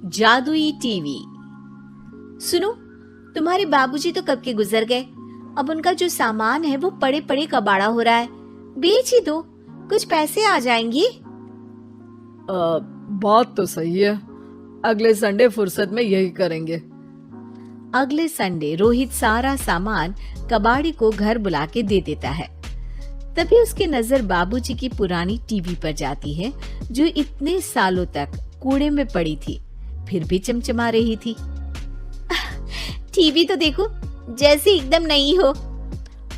जादुई टीवी। सुनो, तुम्हारे बाबूजी तो कब के गुजर गए। अब उनका जो सामान है वो पड़े पड़े कबाड़ा हो रहा है। बेच ही दो, कुछ पैसे आ जाएंगी। बात तो सही है। अगले संडे फुर्सत में यही करेंगे। अगले संडे रोहित सारा सामान कबाड़ी को घर बुला के दे देता है। तभी उसकी नजर बाबूजी की पुरानी टीवी पर जाती है, जो इतने सालों तक कूड़े में पड़ी थी, फिर भी चमचमा रही थी। टीवी तो देखो, जैसे एकदम नई हो।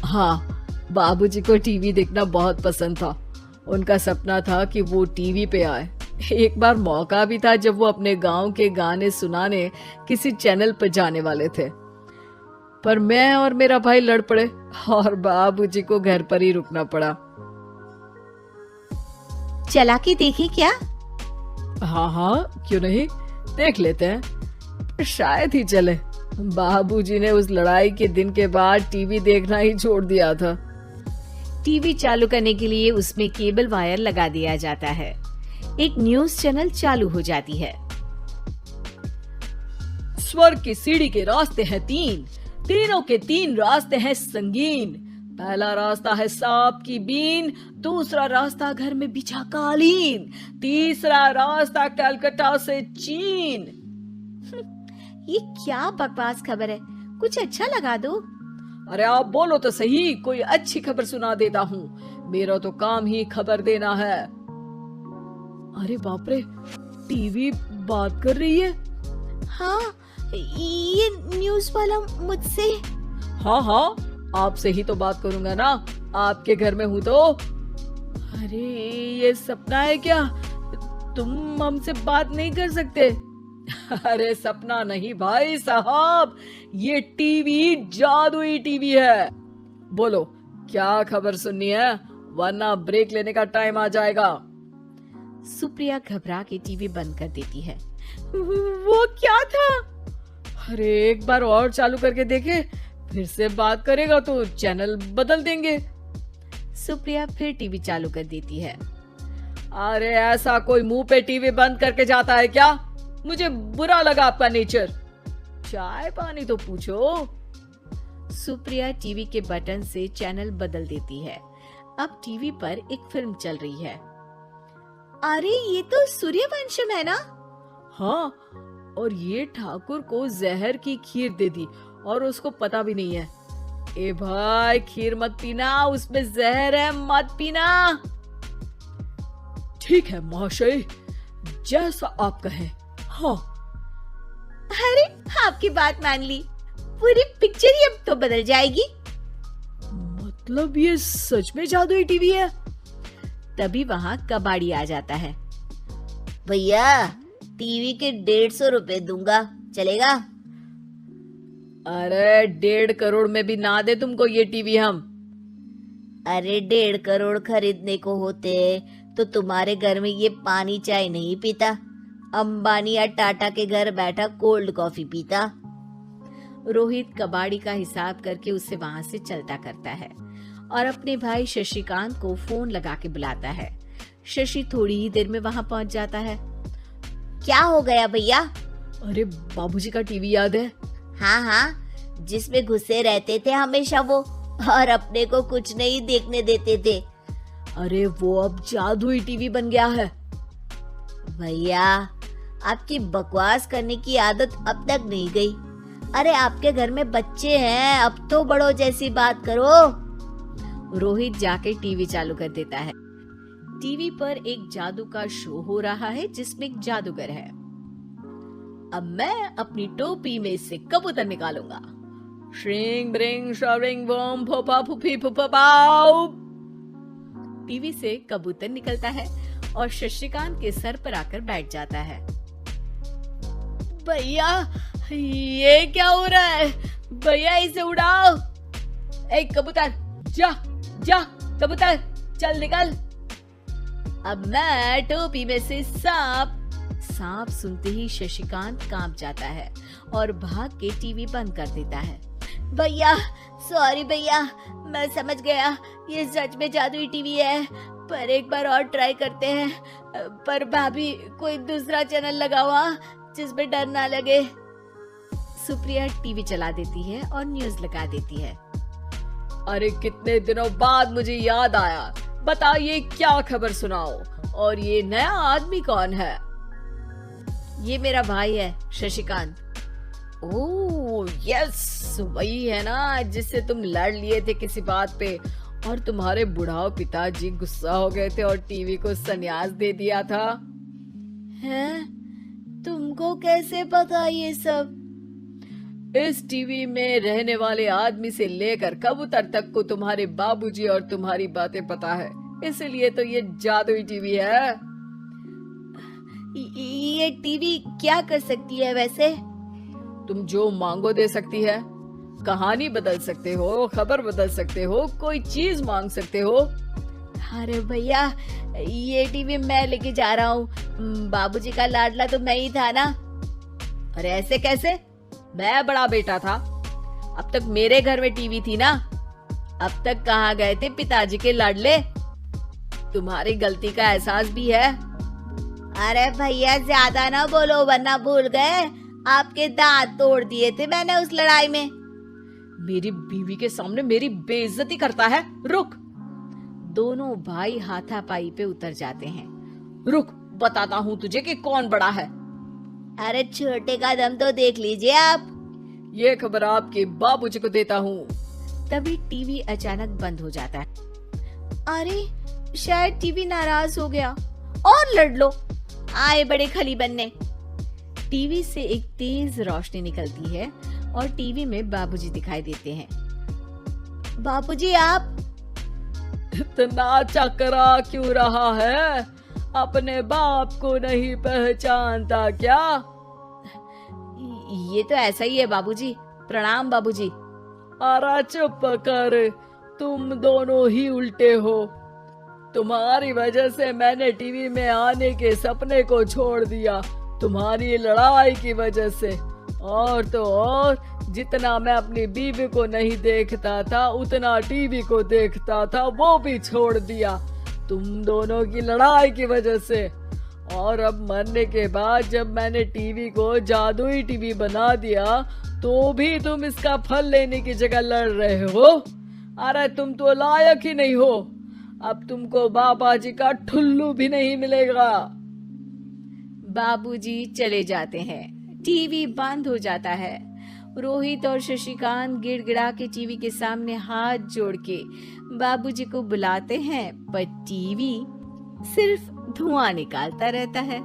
हाँ, बाबूजी को टीवी देखना बहुत पसंद था। उनका सपना था कि वो टीवी पे आए। एक बार मौका भी था जब वो अपने गांव के गाने सुनाने किसी चैनल पर जाने वाले थे, पर मैं और मेरा भाई लड़ पड़े और बाबूजी को घर पर ही रुकना पड़ा। चला के देखें क्या? हाँ, क्यों नहीं, देख लेते हैं। शायद ही चले। बाबूजी ने उस लड़ाई के दिन के बाद टीवी देखना ही छोड़ दिया था। टीवी चालू करने के लिए उसमें केबल वायर लगा दिया जाता है। एक न्यूज चैनल चालू हो जाती है। स्वर्ग की सीढ़ी के रास्ते हैं तीन, तीनों के तीन रास्ते हैं संगीन। पहला रास्ता है सांप की बीन, दूसरा रास्ता घर में बिछा कालीन, तीसरा रास्ता कलकत्ता से चीन। ये क्या बकवास खबर है, कुछ अच्छा लगा दो। अरे आप बोलो तो सही, कोई अच्छी खबर सुना देता हूँ। मेरा तो काम ही खबर देना है। अरे बाप रे, टीवी बात कर रही है। हाँ, ये न्यूज वाला मुझसे। हाँ, आपसे ही तो बात करूंगा ना, आपके घर में हूँ तो। अरे ये सपना है क्या? तुम हमसे बात नहीं कर सकते? अरे सपना नहीं भाई साहब, ये टीवी जादुई टीवी है। बोलो क्या खबर सुननी है, वरना ब्रेक लेने का टाइम आ जाएगा। सुप्रिया घबरा के टीवी बंद कर देती है। वो क्या था? अरे एक बार और चालू करके देखे, फिर से बात करेगा तो चैनल बदल देंगे। सुप्रिया फिर टीवी चालू कर देती है। अरे ऐसा कोई मुंह पे टीवी बंद करके जाता है क्या? मुझे बुरा लगा आपका नेचर। चाय पानी तो पूछो। सुप्रिया टीवी के बटन से चैनल बदल देती है। अब टीवी पर एक फिल्म चल रही है। अरे ये तो सूर्यवंशम है ना? हाँ, और ये ठाकुर को जहर की खीर दे दी और उसको पता भी नहीं है। ए भाई, खीर मत पीना, उसमें जहर है, मत पीना। ठीक है महाशय, जैसा आप कहें। हाँ। अरे आपकी बात मान ली, पूरी पिक्चर ही अब तो बदल जाएगी। मतलब ये सच में जादुई टीवी है? तभी वहाँ कबाड़ी आ जाता है। भैया, टीवी के 150 रुपए दूंगा, चलेगा? अरे 1.5 करोड़ में भी ना दे तुमको ये टीवी हम। अरे 1.5 करोड़ खरीदने को होते तो तुम्हारे घर में ये पानी चाय नहीं पीता, अंबानी या टाटा के घर बैठा कोल्ड कॉफी पीता। रोहित कबाड़ी का हिसाब करके उसे वहाँ से चलता करता है और अपने भाई शशिकांत को फोन लगा के बुलाता है। शशि थोड़ी ही देर में वहाँ पहुँच जाता है। क्या हो गया भैया? अरे बाबूजी का टीवी याद है? हाँ, जिसमें घुसे रहते थे हमेशा वो, और अपने को कुछ नहीं देखने देते थे। अरे वो अब जादुई टीवी बन गया है। भैया, आपकी बकवास करने की आदत अब तक नहीं गई। अरे आपके घर में बच्चे हैं, अब तो बड़ों जैसी बात करो। रोहित जाके टीवी चालू कर देता है। टीवी पर एक जादू का शो हो रहा है जिसमें एक जादूगर है। अब मैं अपनी टोपी में से कबूतर निकालूंगा। श्रिंग ब्रिंग शरिंग बम फोपा फुफी फुफा पाउ। टीवी से कबूतर निकलता है और शशिकांत के सर पर आकर बैठ जाता है। भैया, ये क्या हो रहा है? भैया इसे उड़ाओ। ए कबूतर, जा जा, कबूतर चल निकल। अब मैं टोपी में से सांप सुनते ही शशिकांत कांप जाता है और भाग के टीवी बंद कर देता है। भैया, सॉरी भैया, मैं समझ गया ये सच में जादुई टीवी है, पर एक बार और ट्राई करते हैं। पर भाभी, कोई दूसरा चैनल लगा हुआ, जिसमें डर ना लगे। सुप्रिया टीवी चला देती है और न्यूज लगा देती है। अरे कितने दिनों बाद मुझे याद आया, बताइए क्या खबर सुनाओ। और ये नया आदमी कौन है? ये मेरा भाई है शशिकांत। ओह यस, वही है ना जिससे तुम लड़ लिए थे किसी बात पे और तुम्हारे बुढ़ाओ पिताजी गुस्सा हो गए थे और टीवी को संन्यास दे दिया था। हैं? तुमको कैसे पता ये सब? इस टीवी में रहने वाले आदमी से लेकर कबूतर तक को तुम्हारे बाबूजी और तुम्हारी बातें पता है, इसलिए तो ये जादुई टीवी है। ये टीवी क्या कर सकती है वैसे? तुम जो मांगो दे सकती है। कहानी बदल सकते हो, खबर बदल सकते हो, कोई चीज मांग सकते हो। अरे भैया, ये टीवी मैं लेके जा रहा हूँ। बाबूजी का लाडला तो मैं ही था ना। अरे ऐसे कैसे? मैं बड़ा बेटा था, अब तक मेरे घर में टीवी थी ना। अब तक कहाँ गए थे पिताजी के लाडले? तुम्हारी गलती का एहसास भी है। अरे भैया ज्यादा ना बोलो वरना भूल गए, आपके दांत तोड़ दिए थे मैंने उस लड़ाई में। मेरी बीवी के सामने मेरी बेइज्जती करता है। रुक। दोनों भाई हाथापाई पे उतर जाते हैं। रुक, बताता हूँ तुझे कि कौन बड़ा है। अरे छोटे का दम तो देख लीजिए आप। ये खबर आपके बाबूजी को देता हूँ। तभी टीवी अचानक बंद हो जाता है। अरे शायद टीवी नाराज हो गया। और लड़ लो, आए बड़े खली बनने। टीवी से एक तेज रोशनी निकलती है और टीवी में बाबूजी दिखाई देते हैं। बाबूजी आप? इतना चकरा क्यों रहा है? अपने बाप को नहीं पहचानता क्या? ये तो ऐसा ही है बाबूजी। प्रणाम बाबूजी। अरे चुप कर, तुम दोनों ही उल्टे हो। तुम्हारी वजह से मैंने टीवी में आने के सपने को छोड़ दिया, तुम्हारी लड़ाई की वजह से। और तो और, जितना मैं अपनी बीवी को नहीं देखता था उतना टीवी को देखता था, वो भी छोड़ दिया तुम दोनों की लड़ाई की वजह से। और अब मरने के बाद जब मैंने टीवी को जादुई टीवी बना दिया तो भी तुम इसका फल लेने की जगह लड़ रहे हो। अरे तुम तो लायक ही नहीं हो। अब तुमको बाबा जी का ठुल्लू भी नहीं मिलेगा। बाबूजी चले जाते हैं। टीवी बंद हो जाता है। रोहित और शशिकांत गिड़गिड़ा के टीवी के सामने हाथ जोड़ के बाबूजी को बुलाते हैं, पर टीवी सिर्फ धुआं निकालता रहता है।